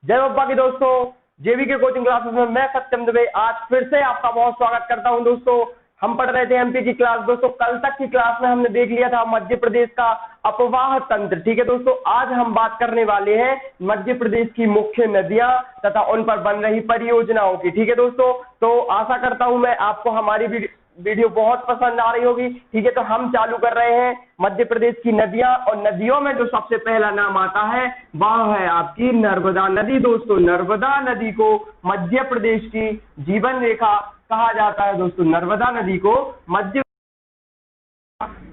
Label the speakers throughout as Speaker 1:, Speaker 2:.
Speaker 1: जय बप्पा की दोस्तों, जेवी के कोचिंग क्लासेस में मैं सत्यम दुबे आज फिर से आपका बहुत स्वागत करता हूं। दोस्तों हम पढ़ रहे थे एमपी की क्लास। दोस्तों कल तक की क्लास में हमने देख लिया था मध्य प्रदेश का अपवाह तंत्र। ठीक है दोस्तों, आज हम बात करने वाले हैं मध्य प्रदेश की मुख्य नदियां तथा उन पर बन रही परियोजनाओं की। ठीक है दोस्तों, तो आशा करता हूं मैं आपको हमारी वीडियो बहुत पसंद आ रही होगी। ठीक है, तो हम चालू कर रहे हैं मध्य प्रदेश की नदियां, और नदियों में जो सबसे पहला नाम आता है वह है आपकी नर्मदा नदी। दोस्तों नर्मदा नदी को मध्य प्रदेश की जीवन रेखा कहा जाता है। दोस्तों नर्मदा नदी को मध्य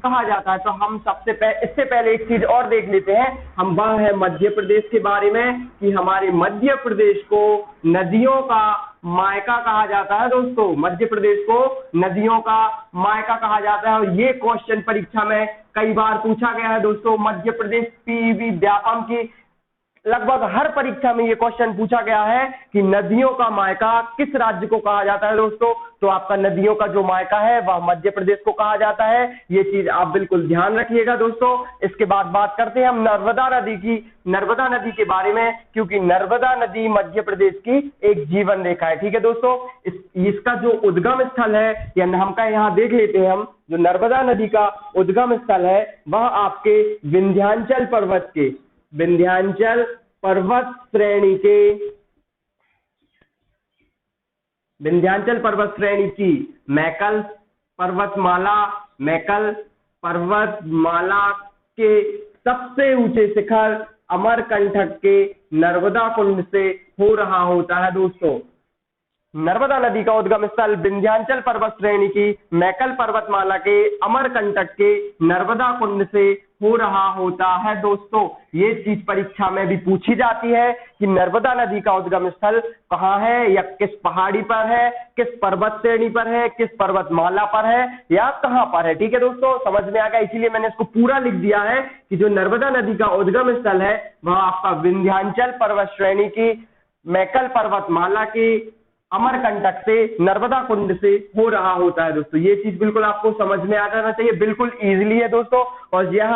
Speaker 1: कहा जाता है। तो हम इससे पहले एक चीज और देख लेते हैं, हम वह है मध्य प्रदेश के बारे में कि हमारे मध्य प्रदेश को नदियों का मायका कहा जाता है। दोस्तों मध्य प्रदेश को नदियों का मायका कहा जाता है, और ये क्वेश्चन परीक्षा में कई बार पूछा गया है। दोस्तों मध्य प्रदेश पीईबी व्यापम की लगभग हर परीक्षा में ये क्वेश्चन पूछा गया है कि नदियों का मायका किस राज्य को कहा जाता है। दोस्तों तो आपका नदियों का जो मायका है वह मध्य प्रदेश को कहा जाता है, ये चीज आप बिल्कुल ध्यान रखिएगा। दोस्तों इसके बाद बात करते हैं हम नर्मदा नदी के बारे में, क्योंकि नर्मदा नदी मध्य प्रदेश की एक जीवन रेखा है। ठीक है दोस्तों, इसका जो उद्गम स्थल है या हमका यहाँ देख लेते हैं, हम जो नर्मदा नदी का उद्गम स्थल है वह आपके विंध्याचल विंध्याचल पर्वत श्रेणी की मैकल पर्वतमाला के सबसे ऊंचे शिखर अमरकंटक के नर्मदा कुंड से हो रहा होता है। दोस्तों नर्मदा नदी का उद्गम स्थल विंध्याचल पर्वत श्रेणी की मैकल पर्वतमाला के अमरकंटक के नर्मदा कुंड से हो रहा होता है। दोस्तों ये चीज परीक्षा में भी पूछी जाती है कि नर्मदा नदी का उद्गम स्थल कहाँ है, या किस पहाड़ी पर है, किस पर्वत श्रेणी पर है, किस पर्वतमाला पर है, या कहां पर है। ठीक है दोस्तों, समझ में आ गया, इसीलिए मैंने इसको पूरा लिख दिया है कि जो नर्मदा नदी का उद्गम स्थल है वह आपका विंध्याचल पर्वत श्रेणी की मैकल पर्वतमाला की अमरकंटक से नर्मदा कुंड से हो रहा होता है। दोस्तों ये चीज बिल्कुल आपको समझ में आ जाना चाहिए, बिल्कुल इजीली है दोस्तों। और यह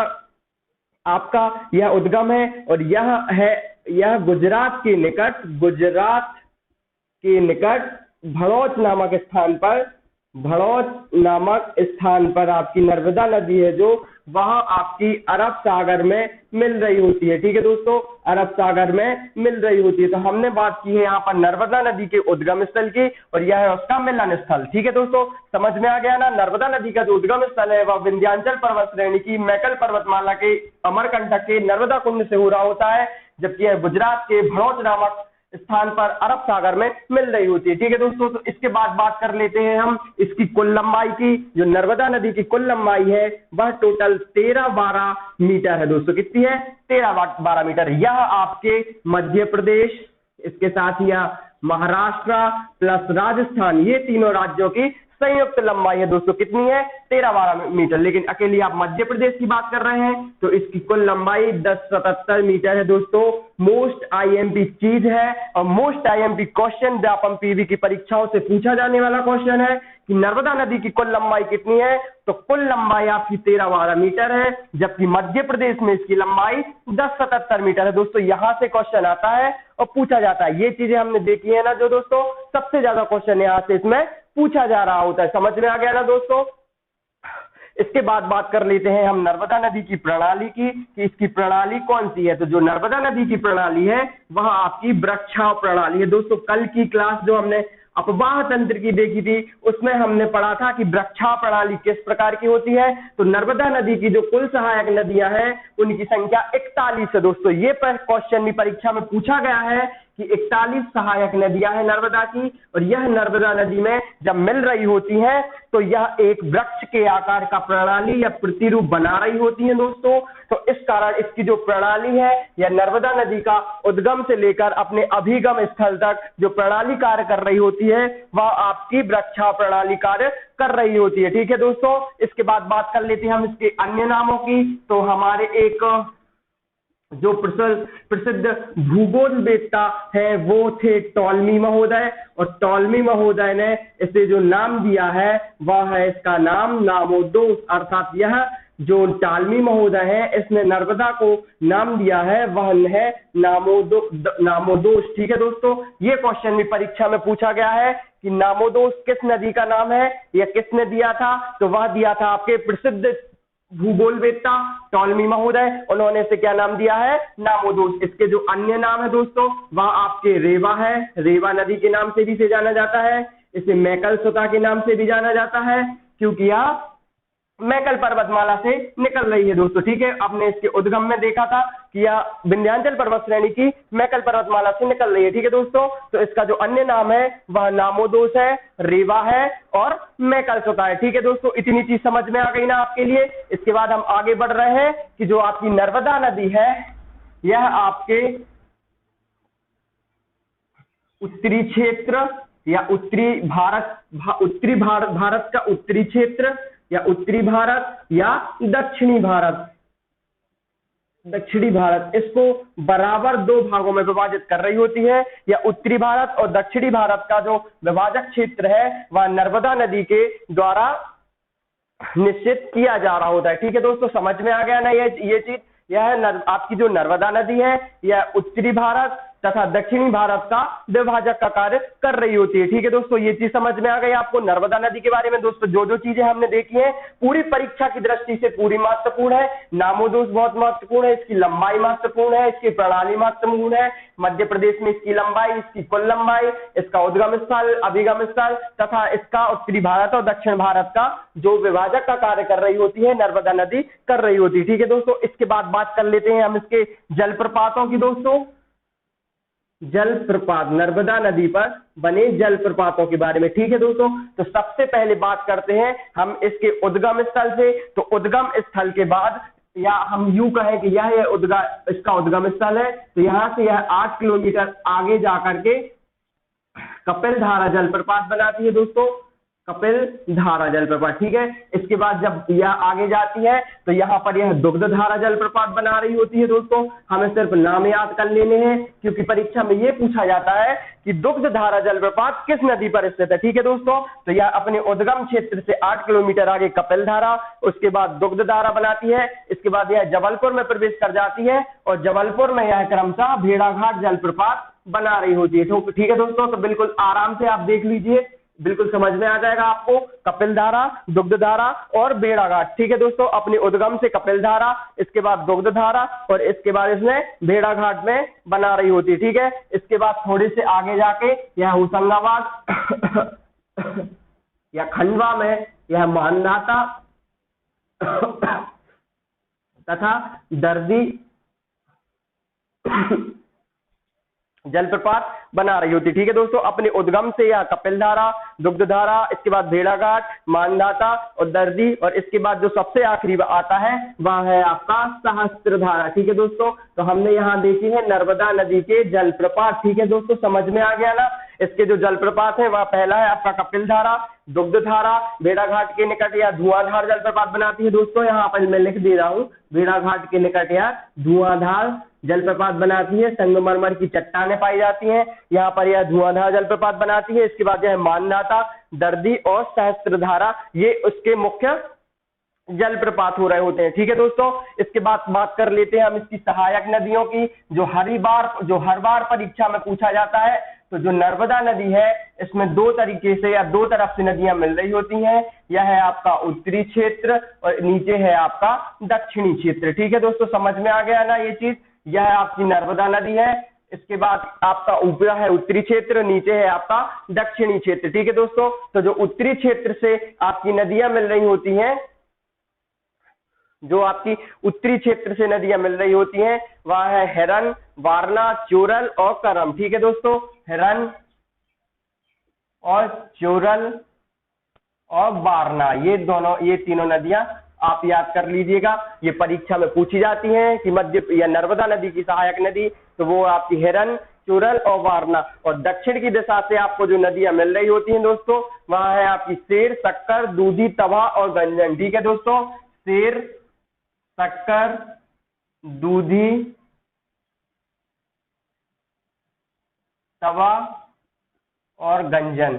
Speaker 1: आपका यह उद्गम है, और यह गुजरात के निकट भड़ौच नामक स्थान पर आपकी नर्मदा नदी है, जो वह आपकी अरब सागर में मिल रही होती है। ठीक है दोस्तों, अरब सागर में मिल रही होती है। तो हमने बात की है यहाँ पर नर्मदा नदी के उद्गम स्थल की, और यह है उसका मिलन स्थल। ठीक है दोस्तों, समझ में आ गया ना। नर्मदा नदी का जो उद्गम स्थल है वह विंध्याचल पर्वत श्रेणी की मैकल पर्वतमाला के अमरकंटक के नर्मदा कुंड से हो रहा होता है, जबकि यह गुजरात के भड़ौच नामक स्थान पर अरब सागर में मिल रही होती है। ठीक है दोस्तों, तो इसके बाद बात कर लेते हैं हम इसकी कुल लंबाई की। जो नर्मदा नदी की कुल लंबाई है वह टोटल 13-12 मीटर है। दोस्तों कितनी है? 13-12 मीटर। यह आपके मध्य प्रदेश, इसके साथ ही महाराष्ट्र प्लस राजस्थान, ये तीनों राज्यों की संयुक्त लंबाई है। दोस्तों कितनी है? 13-12 मीटर। लेकिन अकेले आप मध्य प्रदेश की बात कर रहे हैं तो इसकी कुल लंबाई 1077 मीटर है। दोस्तों मोस्ट आईएमपी चीज है, और most IMP question Vyapam PV की परीक्षाओं से पूछा जाने वाला क्वेश्चन है कि नर्मदा नदी की कुल लंबाई कितनी है। तो कुल लंबाई आपकी 13-12 मीटर है, जबकि मध्य प्रदेश में इसकी लंबाई 1077 मीटर है। दोस्तों यहां से क्वेश्चन आता है और पूछा जाता है, ये चीजें हमने देखी है ना। जो दोस्तों सबसे ज्यादा क्वेश्चन यहाँ से इसमें पूछा जा रहा होता है। समझ में आ गया ना दोस्तों। इसके बाद बात कर लेते हैं हम नर्मदा नदी की प्रणाली की, कि इसकी प्रणाली कौन सी है। तो जो नर्मदा नदी की प्रणाली है वह आपकी वृक्षाव प्रणाली है। दोस्तों कल की क्लास जो हमने अपवाह तंत्र की देखी थी उसमें हमने पढ़ा था कि वृक्षाव प्रणाली किस प्रकार की होती है। तो नर्मदा नदी की जो कुल सहायक नदियां हैं उनकी संख्या 41 है। दोस्तों ये क्वेश्चन भी परीक्षा में पूछा गया है कि 41 सहायक नदियां हैं नर्मदा की, और यह नर्मदा नदी में जब मिल रही होती हैं तो यह एक वृक्ष के आकार का प्रणाली या प्रतिरूप बना रही होती है। दोस्तों तो इस कारण इसकी जो प्रणाली है या नर्मदा नदी का उद्गम से लेकर अपने अभिगम स्थल तक जो प्रणाली कार्य कर रही होती है वह आपकी वृक्षाव प्रणाली कार्य कर रही होती है। ठीक है दोस्तों, इसके बाद बात कर लेते हैं हम इसके अन्य नामों की। तो हमारे एक जो प्रसिद्ध भूगोलवेत्ता है वो थे टॉलमी महोदय, और टॉलमी महोदय ने इसे जो नाम दिया है वह है इसका नाम नामोदोस, अर्थात यह जो टालमी महोदय है इसने नर्मदा को नाम दिया है वह है नामोदोष। ठीक है दोस्तों, ये क्वेश्चन भी परीक्षा में पूछा गया है कि नामोदोष किस नदी का नाम है या किसने दिया था, तो वह दिया था आपके प्रसिद्ध भूगोलवेत्ता टॉलमी महोदय। उन्होंने इसे क्या नाम दिया है, नामोदोष। इसके जो अन्य नाम है दोस्तों वह आपके रेवा है, रेवा नदी के नाम से भी इसे जाना जाता है। इसे मैकल सुता के नाम से भी जाना जाता है क्योंकि यह मैकल पर्वतमाला से निकल रही है दोस्तों। ठीक है, आपने इसके उद्गम में देखा था कि यह विंध्याचल पर्वत श्रेणी की मैकल पर्वतमाला से निकल रही है। ठीक है दोस्तों, तो इसका जो अन्य नाम है वह नामोदोष है, रेवा है और मैकल सुता है। ठीक है दोस्तों, इतनी चीज समझ में आ गई ना आपके लिए। इसके बाद हम आगे बढ़ रहे हैं कि जो आपकी नर्मदा नदी है यह आपके उत्तरी क्षेत्र या भारत का उत्तरी क्षेत्र या उत्तरी भारत या दक्षिणी भारत इसको बराबर दो भागों में विभाजित कर रही होती है। या उत्तरी भारत और दक्षिणी भारत का जो विभाजक क्षेत्र है वह नर्मदा नदी के द्वारा निश्चित किया जा रहा होता है। ठीक है दोस्तों, समझ में आ गया ना ये चीज। यह आपकी जो नर्मदा नदी है यह उत्तरी भारत तथा दक्षिणी भारत का विभाजक का कार्य कर रही होती है। ठीक है दोस्तों, ये चीज समझ में आ गई आपको नर्मदा नदी के बारे में। दोस्तों जो जो चीजें हमने देखी है पूरी परीक्षा की दृष्टि से पूरी महत्वपूर्ण है। नामोदोष बहुत महत्वपूर्ण है, इसकी लंबाई महत्वपूर्ण है, इसकी प्रणाली महत्वपूर्ण है। मध्य प्रदेश में इसकी लंबाई, इसकी कुल लंबाई, इसका उद्गम स्थल, अभिगम स्थल तथा इसका उत्तरी भारत और दक्षिण भारत का जो विभाजक का कार्य कर रही होती है नर्मदा नदी कर रही होती है। ठीक है दोस्तों, इसके बाद बात कर लेते हैं हम इसके जलप्रपातों की। दोस्तों जलप्रपात, नर्मदा नदी पर बने जलप्रपातों के बारे में। ठीक है दोस्तों, तो सबसे पहले बात करते हैं हम इसके उद्गम स्थल से। तो उद्गम स्थल के बाद या हम यूं कहें कि यह इसका उद्गम स्थल है, तो यहां से यह 8 किलोमीटर आगे जाकर के कपिल धारा जलप्रपात बनाती है दोस्तों, कपिल धारा जलप्रपात। ठीक है, इसके बाद जब यह आगे जाती है तो यहाँ पर यह दुग्ध धारा जलप्रपात बना रही होती है दोस्तों। हमें सिर्फ नाम याद कर लेने हैं क्योंकि परीक्षा में यह पूछा जाता है कि दुग्ध धारा जलप्रपात किस नदी पर स्थित है। ठीक है दोस्तों, तो यह अपने उद्गम क्षेत्र से 8 किलोमीटर आगे कपिल धारा, उसके बाद दुग्ध धारा बनाती है। इसके बाद यह जबलपुर में प्रवेश कर जाती है और जबलपुर में यह क्रमशः भेड़ाघाट जलप्रपात बना रही होती है। ठीक है दोस्तों, तो बिल्कुल आराम से आप देख लीजिए, बिल्कुल समझ में आ जाएगा आपको। कपिल धारा, दुग्ध धारा और भेड़ाघाट। ठीक है दोस्तों, अपने उद्गम से कपिल धारा, इसके बाद दुग्ध धारा और इसके बाद इसमें भेड़ाघाट में बना रही होती है। ठीक है, इसके बाद थोड़े से आगे जाके यह होशंगाबाद या खंडवा में यह मानधाता तथा दर्दी जलप्रपात बना रही होती। ठीक है दोस्तों, अपने उद्गम से यह कपिल धारा, दुग्ध धारा, इसके बाद भेड़ाघाट, मानधाता और दर्दी और इसके बाद जो सबसे आखिरी आता है वह है आपका सहस्त्रधारा। ठीक है दोस्तों, तो हमने यहाँ देखी है नर्मदा नदी के जलप्रपात। ठीक है दोस्तों, समझ में आ गया ना। इसके जो जलप्रपात है वह पहला है आपका कपिल धारा, दुग्ध धारा भेड़ाघाट के निकट या धुआंधार जलप्रपात बनाती है। दोस्तों यहाँ पर मैं लिख दे रहा हूँ, भेड़ाघाट के निकट या धुआंधार जलप्रपात बनाती है। संगमरमर की चट्टानें पाई जाती हैं यहाँ पर, यह धुआंधार जलप्रपात बनाती है। इसके बाद यह मानधाता, दर्दी और सहस्त्रधारा ये उसके मुख्य जलप्रपात हो रहे होते हैं। ठीक है दोस्तों, इसके बाद बात कर लेते हैं हम इसकी सहायक नदियों की, जो हर बार परीक्षा में पूछा जाता है। तो जो नर्मदा नदी है इसमें दो तरीके से या दो तरफ से नदियां मिल रही होती हैं। यह है आपका उत्तरी क्षेत्र और नीचे है आपका दक्षिणी क्षेत्र। ठीक है दोस्तों, समझ में आ गया ना ये चीज। यह आपकी नर्मदा नदी है, इसके बाद आपका ऊपर है उत्तरी क्षेत्र, नीचे है आपका दक्षिणी क्षेत्र। ठीक है दोस्तों, तो जो उत्तरी क्षेत्र से आपकी नदियां मिल रही होती हैं, जो आपकी उत्तरी क्षेत्र से नदियां मिल रही होती हैं वह है हिरन, वारणा, चोरल और करम। ठीक है दोस्तों, हिरन और चोरल और वारणा, ये तीनों नदियां आप याद कर लीजिएगा। ये परीक्षा में पूछी जाती हैं कि मध्य या नर्मदा नदी की सहायक नदी, तो वो आपकी हिरन, चोरल और वारणा। और दक्षिण की दिशा से आपको जो नदियां मिल रही होती हैं दोस्तों वहां है आपकी सेर, शक्कर, दूधी, तवा और गंजन। ठीक है दोस्तों, सेर, शक्कर, दूधी, तवा और गंजन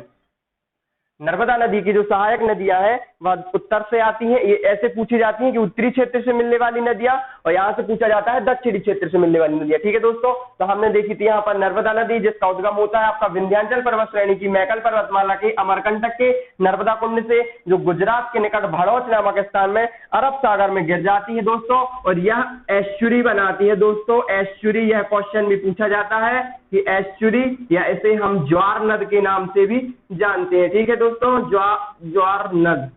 Speaker 1: नर्मदा नदी की जो सहायक नदियां हैं वह उत्तर से आती हैं। ये ऐसे पूछी जाती हैं कि उत्तरी क्षेत्र से मिलने वाली नदियां, और यहाँ से पूछा जाता है दक्षिणी क्षेत्र से मिलने वाली नदियां। ठीक है दोस्तों, तो हमने देखी थी यहाँ पर नर्मदा नदी जिसका उद्गम होता है आपका विंध्याचल पर्वत श्रेणी की मैकल पर्वतमाला के अमरकंटक के नर्मदा कुंड से, जो गुजरात के निकट भड़ौच नामक स्थान में अरब सागर में गिर जाती है दोस्तों, और यह एस्चुरी बनाती है दोस्तों। एस्चुरी, यह क्वेश्चन भी पूछा जाता है कि एस्चुरी, या इसे हम ज्वार नद के नाम से भी जानते हैं। ठीक है दोस्तों, ज्वार नद,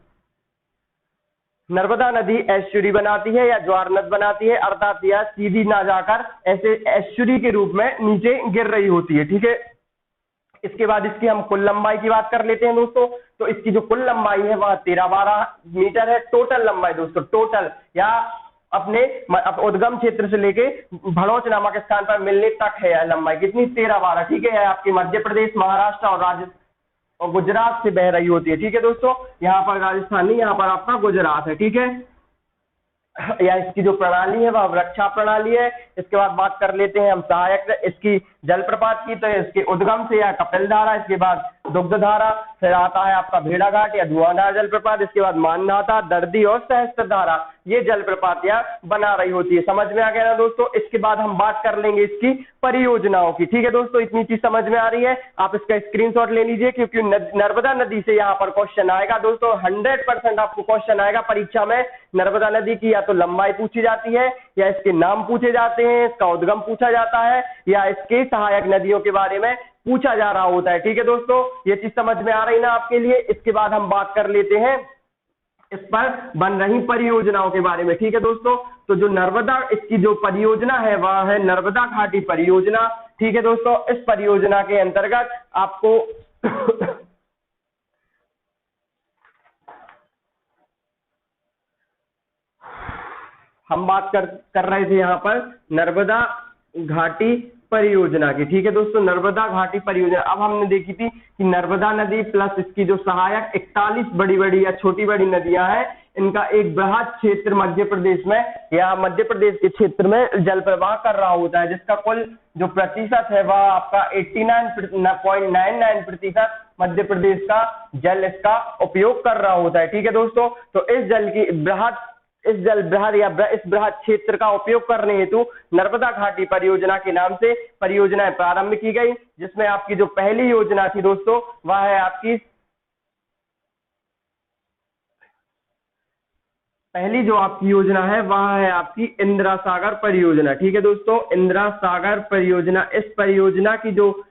Speaker 1: नर्मदा नदी एस्चुरी बनाती है या ज्वार नद बनाती है, अर्थात यह सीधी ना जाकर ऐसे एस्चुरी के रूप में नीचे गिर रही होती है। ठीक है, इसके बाद इसकी हम कुल लंबाई की बात कर लेते हैं दोस्तों। तो इसकी जो कुल लंबाई है वह 13-12 मीटर है। टोटल लंबाई दोस्तों, टोटल या अपने उद्गम क्षेत्र से लेके भड़ौच नामक स्थान पर मिलने तक है यह लंबाई कितनी, 13-12। ठीक है, आपके मध्य प्रदेश, महाराष्ट्र और राजस्थान और गुजरात से बह रही होती है। ठीक है दोस्तों, यहाँ पर राजस्थान नहीं, यहाँ पर आपका गुजरात है। ठीक है, या इसकी जो प्रणाली है वह वृक्षा प्रणाली है। इसके बाद बात कर लेते हैं हम सहायक इसकी जलप्रपात की, तो इसके उद्गम से या कपिल धारा, इसके बाद दुग्ध धारा, फिर आता है आपका भेड़ा घाट या धुआंधार जलप्रपात, इसके बाद मानधाता, दर्दी और सहस्त्र धारा, ये जलप्रपात या बना रही होती है। समझ में आ गया ना दोस्तों। इसके बाद हम बात कर लेंगे इसकी परियोजनाओं की। ठीक है दोस्तों, इतनी चीज समझ में आ रही है, आप इसका स्क्रीनशॉट ले लीजिए, क्योंकि नर्मदा नदी से यहाँ पर क्वेश्चन आएगा दोस्तों। 100% आपको क्वेश्चन आएगा परीक्षा में। नर्मदा नदी की या तो लंबाई पूछी जाती है, या इसके नाम पूछे जाते हैं, इसका उद्गम पूछा जाता है, या इसके सहायक नदियों के बारे में पूछा जा रहा होता है। ठीक है दोस्तों, ये चीज समझ में आ रही ना आपके लिए। इसके बाद हम बात कर लेते हैं इस पर बन रही परियोजनाओं के बारे में। ठीक है दोस्तों, तो जो नर्मदा, इसकी जो परियोजना है वह है नर्मदा घाटी परियोजना। ठीक है दोस्तों, इस परियोजना के अंतर्गत आपको हम बात कर रहे थे यहाँ पर नर्मदा घाटी परियोजना की। ठीक है दोस्तों, नर्मदा घाटी परियोजना। अब हमने देखी थी कि नर्मदा नदी प्लस इसकी जो सहायक 41 बड़ी बड़ी या छोटी बड़ी नदियां हैं, इनका एक बृहद क्षेत्र मध्य प्रदेश में या मध्य प्रदेश के क्षेत्र में जल प्रवाह कर रहा होता है, जिसका कुल जो प्रतिशत है वह आपका 89.99% मध्य प्रदेश का जल इसका उपयोग कर रहा होता है। ठीक है दोस्तों, तो इस जल की इस बृहद क्षेत्र का उपयोग करने हेतु नर्मदा घाटी परियोजना के नाम से परियोजनाएं प्रारंभ की गई, जिसमें आपकी जो पहली योजना थी दोस्तों वह है आपकी पहली जो आपकी योजना है वह है आपकी इंदिरा सागर परियोजना। ठीक है दोस्तों, इंदिरा सागर परियोजना, इस परियोजना की जो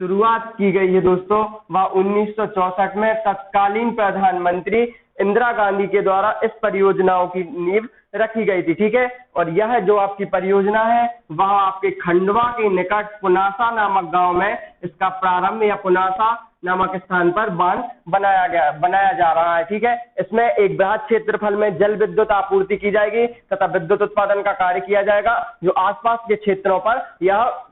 Speaker 1: शुरुआत की गई है दोस्तों वह 1964 में तत्कालीन प्रधानमंत्री इंदिरा गांधी के द्वारा इस परियोजनाओं की नींव रखी गई थी। ठीक है, और यह जो आपकी परियोजना है वह आपके खंडवा के निकट पुनासा नामक गांव में इसका प्रारंभ या पुनासा नामक स्थान पर बांध बनाया जा रहा है। ठीक है, इसमें एक बृहद क्षेत्रफल में जल विद्युत आपूर्ति की जाएगी तथा विद्युत उत्पादन का कार्य किया जाएगा, जो आसपास के क्षेत्रों पर यह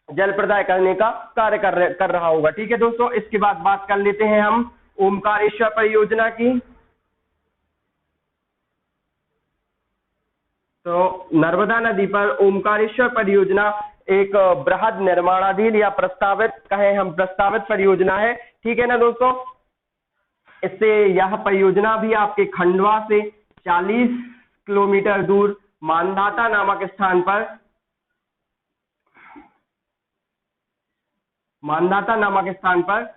Speaker 1: जल प्रदाय करने का कार्य कर रहा होगा। ठीक है दोस्तों, इसके बाद बात कर लेते हैं हम ओमकारेश्वर परियोजना की। तो नर्मदा नदी पर ओमकारेश्वर परियोजना एक बृहद निर्माणाधीन या प्रस्तावित परियोजना है। ठीक है ना दोस्तों, इससे यह परियोजना भी आपके खंडवा से 40 किलोमीटर दूर मानधाता नामक स्थान पर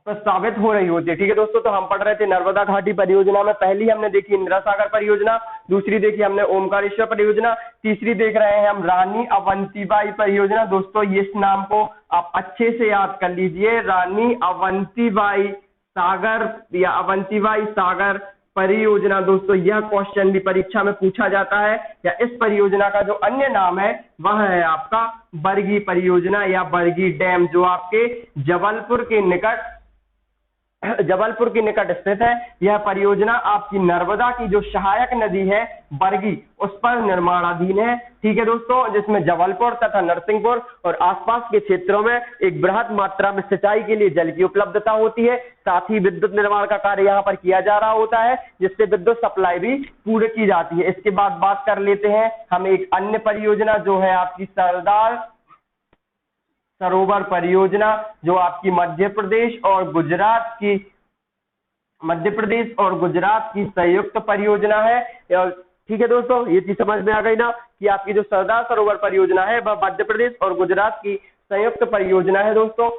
Speaker 1: प्रस्तावित हो रही होती है। ठीक है दोस्तों, तो हम पढ़ रहे थे नर्मदा घाटी परियोजना में पहली हमने देखी इंदिरा सागर परियोजना, दूसरी देखी हमने ओमकारेश्वर परियोजना, तीसरी देख रहे हैं हम रानी अवंतीबाई परियोजना। दोस्तों इस नाम को आप अच्छे से याद कर लीजिए, रानी अवंतीबाई सागर या अवंतीबाई सागर परियोजना। दोस्तों यह क्वेश्चन भी परीक्षा में पूछा जाता है। या इस परियोजना का जो अन्य नाम है वह है आपका बरगी परियोजना या बरगी डैम, जो आपके जबलपुर के निकट स्थित है। यह परियोजना आपकी नर्मदा की जो सहायक नदी है बरगी, उस पर निर्माणाधीन है। ठीक है दोस्तों, जिसमें जबलपुर तथा नरसिंहपुर और आसपास के क्षेत्रों में एक बृहद मात्रा में सिंचाई के लिए जल की उपलब्धता होती है। साथ ही विद्युत निर्माण का कार्य यहाँ पर किया जा रहा होता है, जिससे विद्युत सप्लाई भी पूरी की जाती है। इसके बाद बात कर लेते हैं हम एक अन्य परियोजना जो है आपकी सरोवर परियोजना जो आपकी मध्य प्रदेश और गुजरात की संयुक्त परियोजना है। ठीक है दोस्तों, ये चीज समझ में आ गई ना कि आपकी जो सरदार सरोवर परियोजना है वह मध्य प्रदेश और गुजरात की संयुक्त परियोजना है दोस्तों।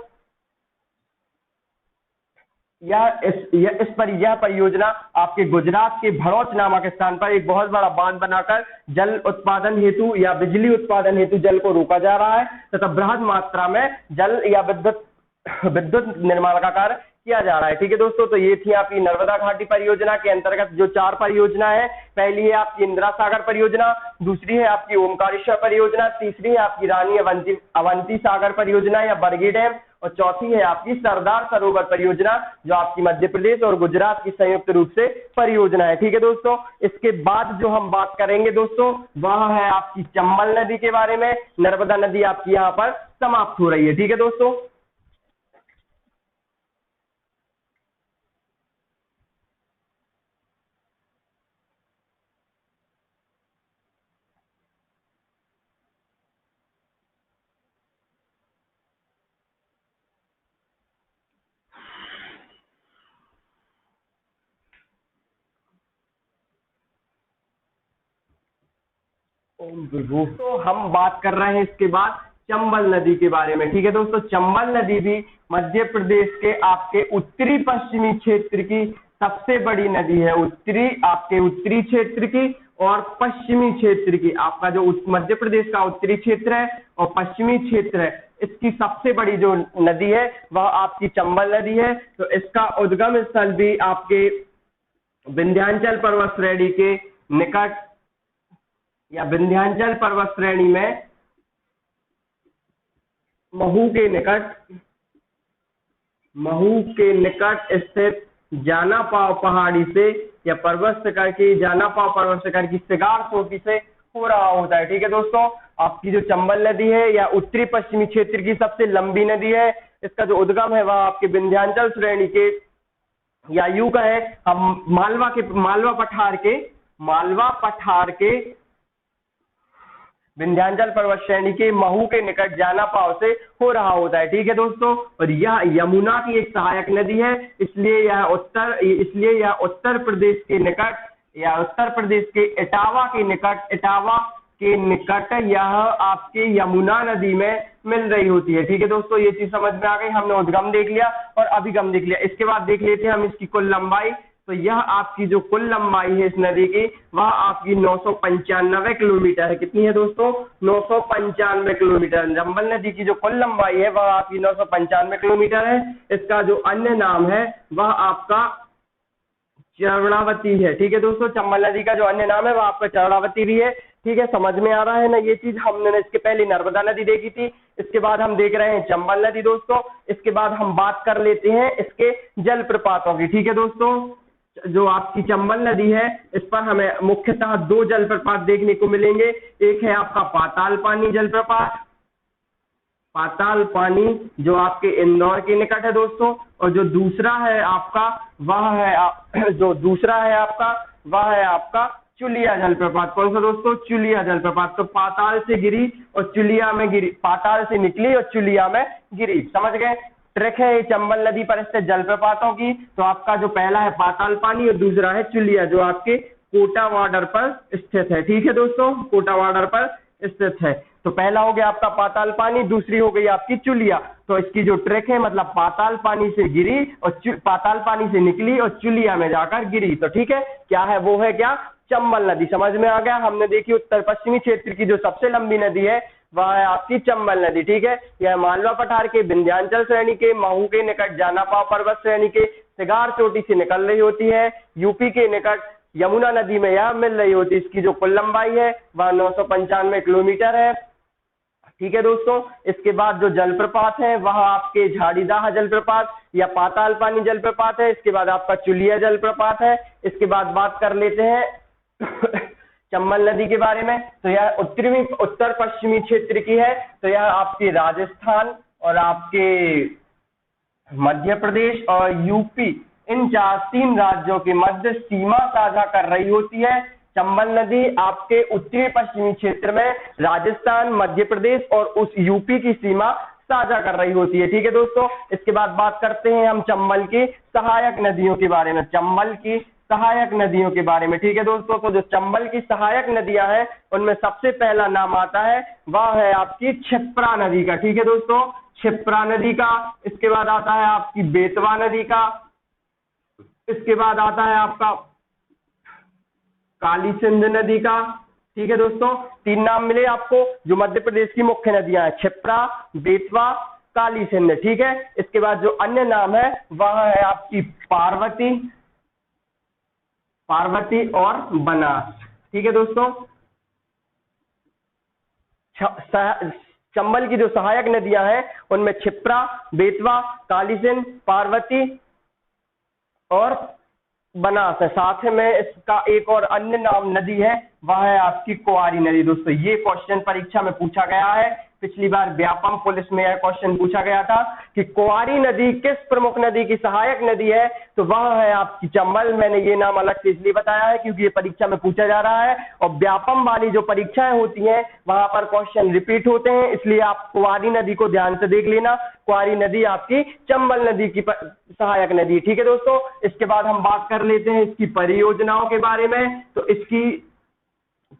Speaker 1: यह परियोजना आपके गुजरात के भड़ौच नामक स्थान पर एक बहुत बड़ा बांध बनाकर जल उत्पादन हेतु या बिजली उत्पादन हेतु जल को रोका जा रहा है तथा बृहद मात्रा में जल या विद्युत निर्माण का कार्य किया जा रहा है। ठीक है दोस्तों, तो ये थी आपकी नर्मदा घाटी परियोजना के अंतर्गत जो 4 परियोजना है। पहली है आपकी इंदिरा सागर परियोजना, दूसरी है आपकी ओमकारेश्वर परियोजना, तीसरी है आपकी रानी अवंती सागर परियोजना या बरगी डैम, और चौथी है आपकी सरदार सरोवर परियोजना जो आपकी मध्य प्रदेश और गुजरात की संयुक्त रूप से परियोजना है। ठीक है दोस्तों, इसके बाद जो हम बात करेंगे दोस्तों वह है आपकी चंबल नदी के बारे में। नर्मदा नदी आपकी यहाँ पर समाप्त हो रही है। ठीक है दोस्तों, तो हम बात कर रहे हैं इसके बाद चंबल नदी के बारे में। ठीक है दोस्तों, चंबल नदी भी मध्य प्रदेश के आपके उत्तरी पश्चिमी क्षेत्र की सबसे बड़ी नदी है। उत्तरी क्षेत्र की और पश्चिमी क्षेत्र की, आपका जो मध्य प्रदेश का उत्तरी क्षेत्र है और पश्चिमी क्षेत्र है, इसकी सबसे बड़ी जो नदी है वह आपकी चंबल नदी है। तो इसका उद्गम स्थल भी आपके विंध्याचल पर्वत श्रेणी के निकट या विंध्याचल पर्वत श्रेणी में महू के निकट स्थित जानापाव पहाड़ी से या पर्वत शिखर की जानापाव पर्वत शिखर की सिगार चोटी से हो रहा होता है। ठीक है दोस्तों, आपकी जो चंबल नदी है या उत्तरी पश्चिमी क्षेत्र की सबसे लंबी नदी है। इसका जो उद्गम है वह आपके विंध्याचल श्रेणी के या यूं कहे हम मालवा पठार के विंध्याचल पर्वत श्रेणी के महू के निकट जानापाव से हो रहा होता है। ठीक है दोस्तों, और यह यमुना की एक सहायक नदी है, इसलिए यह उत्तर प्रदेश के निकट या उत्तर प्रदेश के इटावा के निकट यह आपके यमुना नदी में मिल रही होती है। ठीक है दोस्तों, ये चीज समझ में आ गई। हमने उद्गम देख लिया और अभिगम देख लिया। इसके बाद देख लेते हैं हम इसकी कुल लंबाई। तो यह आपकी जो कुल लंबाई है इस नदी की वह आपकी 995 किलोमीटर है। कितनी है दोस्तों? 995 किलोमीटर। चंबल नदी की जो कुल लंबाई है वह आपकी 995 किलोमीटर है। इसका जो अन्य नाम है वह आपका चरणावती है। ठीक है दोस्तों, चंबल नदी का जो अन्य नाम है वह आपका चरणावती भी है। ठीक है, समझ में आ रहा है ना ये चीज। हमने इसके पहले नर्मदा नदी देखी थी, इसके बाद हम देख रहे हैं चंबल नदी दोस्तों। इसके बाद हम बात कर लेते हैं इसके जलप्रपातों की। ठीक है दोस्तों, जो आपकी चंबल नदी है इस पर हमें मुख्यतः 2 जलप्रपात देखने को मिलेंगे। एक है आपका पाताल पानी जलप्रपात, पाताल पानी जो आपके इंदौर के निकट है दोस्तों, और जो दूसरा है आपका वह है आपका चुलिया जलप्रपात। कौन सा दोस्तों? चुलिया जलप्रपात। तो पाताल से गिरी और चुलिया में गिरी, पाताल से निकली और चुलिया में गिरी। समझ गए? ट्रैक है चंबल नदी पर स्थित जलप्रपातों की। तो आपका जो पहला है पाताल पानी और दूसरा है चुलिया जो आपके कोटा बॉर्डर पर स्थित है। ठीक है दोस्तों, कोटा बॉर्डर पर स्थित है। तो पहला हो गया आपका पाताल पानी, दूसरी हो गई आपकी चुलिया। तो इसकी जो ट्रैक है मतलब पाताल पानी से गिरी और पाताल पानी से निकली और चुलिया में जाकर गिरी। तो ठीक है, क्या है वो है क्या? चंबल नदी। समझ में आ गया? हमने देखी उत्तर पश्चिमी क्षेत्र की जो सबसे लंबी नदी है वह है आपकी चंबल नदी। ठीक है, यह मालवा पठार के विंध्याचल श्रेणी के महू के निकट जानापाव पर्वत श्रेणी के सिगार चोटी से निकल रही होती है। यूपी के निकट यमुना नदी में यह मिल रही होती है। इसकी जो कुल लंबाई है वह 995 किलोमीटर है। ठीक है दोस्तों, इसके बाद जो जलप्रपात है वह आपके झाड़ीदाह जलप्रपात या पाताल पानी जलप्रपात है। इसके बाद आपका चुलिया जलप्रपात है। इसके बाद बात कर लेते हैं चंबल नदी के बारे में। तो यह उत्तर पश्चिमी क्षेत्र की है। तो यह आपके राजस्थान और आपके मध्य प्रदेश और यूपी इन 3 राज्यों के मध्य सीमा साझा कर रही होती है। चंबल नदी आपके उत्तरी पश्चिमी क्षेत्र में राजस्थान, मध्य प्रदेश और उस यूपी की सीमा साझा कर रही होती है। ठीक है दोस्तों, इसके बाद बात करते हैं हम चंबल की सहायक नदियों के बारे में, चंबल की सहायक नदियों के बारे में। ठीक है दोस्तों, तो जो चंबल की सहायक नदियां हैं उनमें सबसे पहला नाम आता है वह है आपकी क्षिप्रा नदी का। ठीक है दोस्तों, क्षिप्रा नदी का। इसके बाद आता है आपकी बेतवा नदी का। इसके बाद आता है आपका काली सिंध नदी का। ठीक है दोस्तों, 3 नाम मिले आपको जो मध्य प्रदेश की मुख्य नदियां हैं, क्षिप्रा, बेतवा, काली सिंध। ठीक है, इसके बाद जो अन्य नाम है वह है आपकी पार्वती, पार्वती और बनास। ठीक है दोस्तों, चंबल की जो सहायक नदियां हैं उनमें क्षिप्रा, बेतवा, काली सिंध, पार्वती और बनास है। साथ में इसका एक और अन्य नाम नदी है वह है आपकी कुंवारी नदी। दोस्तों ये क्वेश्चन परीक्षा में पूछा गया है, पिछली बार व्यापम पुलिस में यह क्वेश्चन पूछा गया था कि कुंवारी नदी किस प्रमुख नदी की सहायक नदी है, तो वह है आपकी चंबल। मैंने ये नाम अलग से इसलिए बताया है क्योंकि ये परीक्षा में पूछा जा रहा है और व्यापम वाली जो परीक्षाएं होती हैं वहां पर क्वेश्चन रिपीट होते हैं, इसलिए आप कुंवारी नदी को ध्यान से देख लेना। कुंवारी नदी आपकी चंबल नदी की सहायक नदी। ठीक है दोस्तों, इसके बाद हम बात कर लेते हैं इसकी परियोजनाओं के बारे में। तो इसकी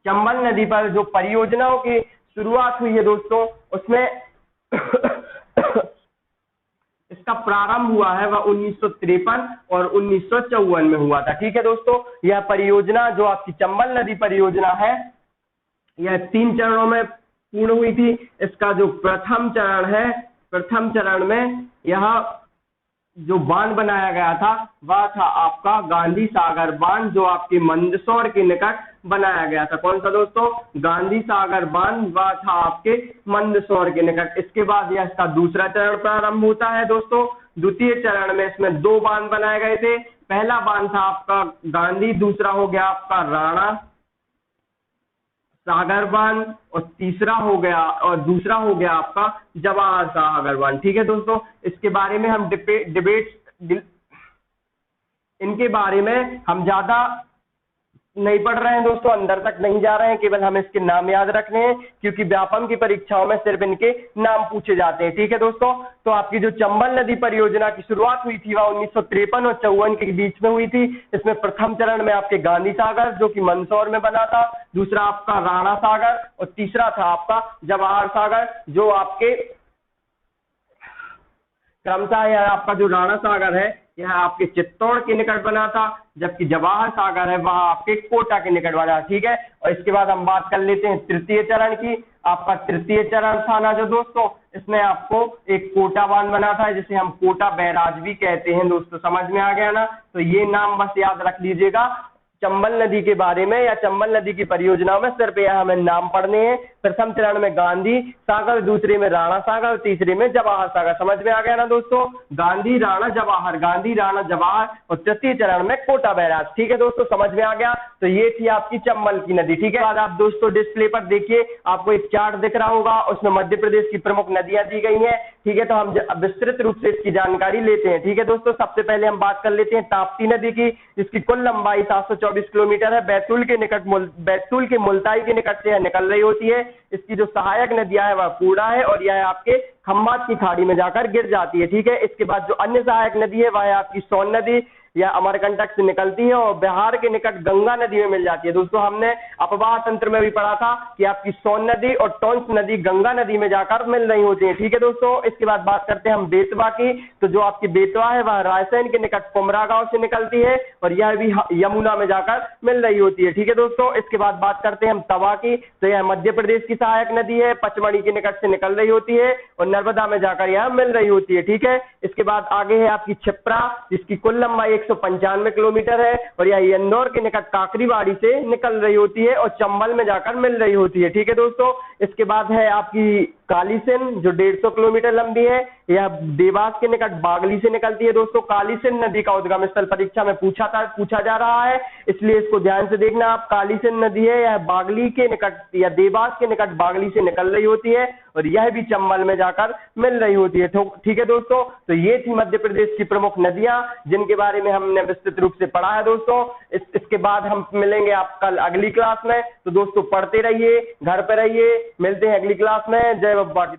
Speaker 1: चंबल नदी पर जो परियोजनाओं की शुरुआत हुई है दोस्तों, उसमें इसका प्रारंभ हुआ है वह 1953 और 1954 में हुआ था। ठीक है दोस्तों, यह परियोजना जो आपकी चंबल नदी परियोजना है यह 3 चरणों में पूर्ण हुई थी। इसका जो प्रथम चरण है, प्रथम चरण में यह जो बांध बनाया गया था वह था आपका गांधी सागर बांध, जो आपके मंदसौर के निकट बनाया गया था। कौन सा दोस्तों? गांधी सागर बांध, वह था आपके मंदसौर के निकट। इसके बाद यह इसका दूसरा चरण प्रारंभ होता है दोस्तों। द्वितीय चरण में इसमें 2 बांध बनाए गए थे। पहला बांध था आपका गांधी, दूसरा हो गया आपका राणा सागर बांध और दूसरा हो गया आपका जवाहर सागर बांध। ठीक है दोस्तों, इसके बारे में हम इनके बारे में हम ज्यादा नहीं पढ़ रहे हैं दोस्तों, अंदर तक नहीं जा रहे हैं, केवल हमें इसके नाम याद रखने हैं क्योंकि व्यापम की परीक्षाओं में सिर्फ इनके नाम पूछे जाते हैं। ठीक है दोस्तों, तो आपकी जो चंबल नदी परियोजना की शुरुआत हुई थी वह 1953 और 54 के बीच में हुई थी। इसमें प्रथम चरण में आपके गांधी सागर जो कि मंदसौर में बना था, दूसरा आपका राणा सागर और तीसरा था आपका जवाहर सागर, जो आपके क्रमशः यह आपका जो राणा सागर है यह आपके चित्तौड़ के निकट बना था, जबकि जवाहर सागर है वह आपके कोटा के निकट बना। ठीक है, और इसके बाद हम बात कर लेते हैं तृतीय चरण की। आपका तृतीय चरण था ना जो दोस्तों, इसमें आपको एक कोटा बांध बना था जिसे हम कोटा बैराज भी कहते हैं दोस्तों। समझ में आ गया ना? तो ये नाम बस याद रख लीजिएगा। चंबल नदी के बारे में या चंबल नदी की परियोजना में सिर्फ यह हमें नाम पढ़ने हैं। प्रथम चरण में गांधी सागर, दूसरे में राणा सागर, तीसरे में जवाहर सागर। समझ में आ गया ना दोस्तों? गांधी राणा जवाहर और तृतीय चरण में कोटा बैराज। ठीक है दोस्तों, समझ में आ गया? तो ये थी आपकी चंबल की नदी। ठीक है, बाद आप दोस्तों डिस्प्ले पर देखिए, आपको एक चार्ट दिख रहा होगा, उसमें मध्य प्रदेश की प्रमुख नदियां दी गई हैं। ठीक है, तो हम विस्तृत रूप से इसकी जानकारी लेते हैं। ठीक है दोस्तों, सबसे पहले हम बात कर लेते हैं ताप्ती नदी की, जिसकी कुल लंबाई 724 किलोमीटर है। बैतूल के मुल्ताई के निकट से यह निकल रही होती है। इसकी जो सहायक नदियां है वह पूर्णा है और यह आपके खम्बात की खाड़ी में जाकर गिर जाती है। ठीक है, इसके बाद जो अन्य सहायक नदी है वह है आपकी सोन नदी, या अमरकंटक से निकलती है और बिहार के निकट गंगा नदी में मिल जाती है। दोस्तों हमने अपवाह तंत्र में भी पढ़ा था कि आपकी सोन नदी और टोंस नदी गंगा नदी में जाकर मिल रही होती है। ठीक है दोस्तों, इसके बाद बात करते हैं हम बेतवा की। तो जो आपकी बेतवा है वह रायसेन के निकट कुमरा गांव से निकलती है और यह भी यमुना में जाकर मिल रही होती है। ठीक है दोस्तों, इसके बाद बात करते हैं हम तवा की। तो यह मध्य प्रदेश की सहायक नदी है, पचमढ़ी के निकट से निकल रही होती है और नर्मदा में जाकर यह मिल रही होती है। ठीक है, इसके बाद आगे है आपकी क्षिप्रा, जिसकी कुल लंबाई 195 किलोमीटर है और यह इंदौर के निकट काकरीवाड़ी से निकल रही होती है और चंबल में जाकर मिल रही होती है। ठीक है दोस्तों, इसके बाद है आपकी काली सिंध जो 150 किलोमीटर लंबी है, यह देवास के निकट बागली से निकलती है। दोस्तों काली सिंध नदी का उद्गम स्थल परीक्षा में पूछा जा रहा है, इसलिए इसको ध्यान से देखना आप। काली सिंध नदी है, यह बागली के निकट या देवास के निकट बागली से निकल रही होती है और यह भी चंबल में जाकर मिल रही होती है। ठीक है दोस्तों, तो ये थी मध्य प्रदेश की प्रमुख नदियां जिनके बारे में हमने विस्तृत रूप से पढ़ा है दोस्तों। इसके बाद हम मिलेंगे आप कल अगली क्लास में। तो दोस्तों पढ़ते रहिए, घर पे रहिए, मिलते हैं अगली क्लास में। जय बाबा।